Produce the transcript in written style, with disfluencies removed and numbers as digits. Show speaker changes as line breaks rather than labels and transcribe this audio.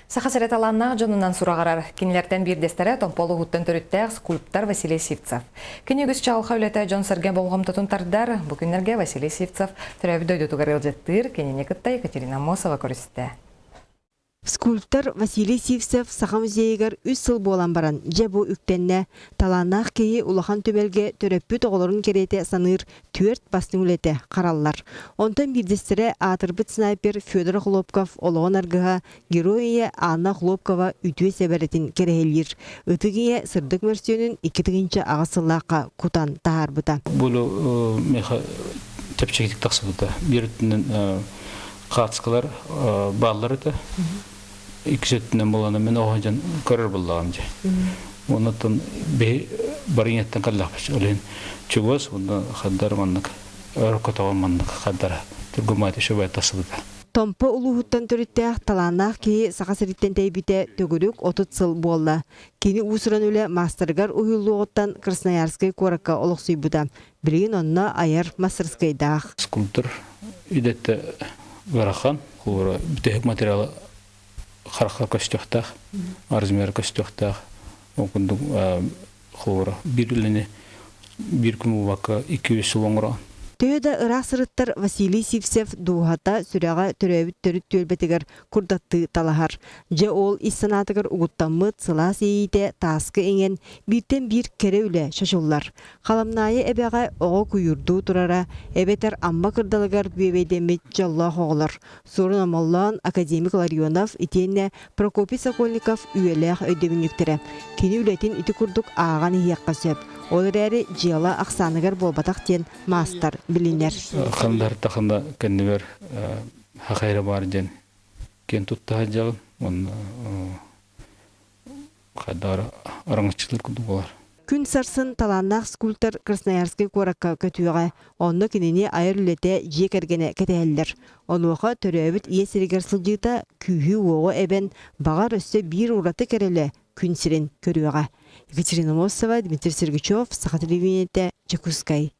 Сахасырет аланна жонунан сурағарар. Кинилерден бирдестере томполу хуттан төрүттәк скульптор Василий Сивцев. Кинегіз чалха үлеті жон сәрге болғам тұтын тардар. Бүгінлерге Василий Сивцев түрәбі дөйді туғарыл жеттір. Кенене кытта Екатерина Мосова көрісті.
Скульптор Василий Сивцев саха музейгер 3 сыл болан баран жабу үктенне таланақ кейі улахан төбелге төрөппү тоғылырын керете саныр 4 бастың үлеті қараллар. Онтан бирдестері атырбыт снайпер Федор Хлопков олығын арғыға героия Анна Хлопкова үтуе себеретін керейлер. Үтігіне сырдық мөрсөнін 2-тігінші ағасылаққа кутан тағарбыта.
Бұл меха тепчекетік тақсы бұда. Берітінің қатысқылар баллар өті. Иксеттінен боланы мен оғанжан көрір болдағам же. Онытын баринеттен қаллақпыш. Олен чүгіз, онда қаддар маннық, өркөтауын маннық қаддара. Түргімайты шөбай тасылыда.
Томпо улуғыттан төріттәқ таланақ кейі сақасыреттен тәйбіте төгірік 30 сыл болла. Кені ұсыран өлі мастергар ұйылуғыттан Красноярскай коракка олықсый бұда. Бірген онына айар мастерскайдақ.
Скульптор үйдетті ғарақан, құлыра бүтек материалы қараққа көстіқтақ, арзмер көстіқтақ, оқындың құлыра бір үліне бір күн ұваққа 200 жыл оңыра.
Түйеді ұрақ сырыттар Василий Сивцев дуғата сүрәға түрәбіт түріт төлбетігер күрдатты талахар. Же ол иссанатығыр ұғыттамыт сыла сейіде тасқы енген бірден бір кере үлі шашылар. Қаламнайы әбәға оғы күйірду тұрара, әбетер амма кырдалығар бебейдемет жалла хоғылар. Сорын амаллан академик Ларионов итенне Прокопий Сокольников үйеләқ өйдемініктері. Кені үлетін үті күрдік ағаны еққа сөп. Олар әрі жиала ақсанығар болбатақ тен мастар білінер.
Қандар тақында кәннебер хақайры бар ден кен тұтта жағын, оны қайдар араңышчылық күнді болар.
Күн сарсын таланнақ скульптор Красноярский коракка көтуіға, оны кенене айыр үлеті жек әргені кәтәлілер. Онуға төрөбіт иесірігер сылжыта күйі оғы әбен бағар өсі бір ұраты кәрелі күн сірен көріуіға. Екатерина Мосова, Дмитрий Сергачев, Саха телевидениеде, Чекускай.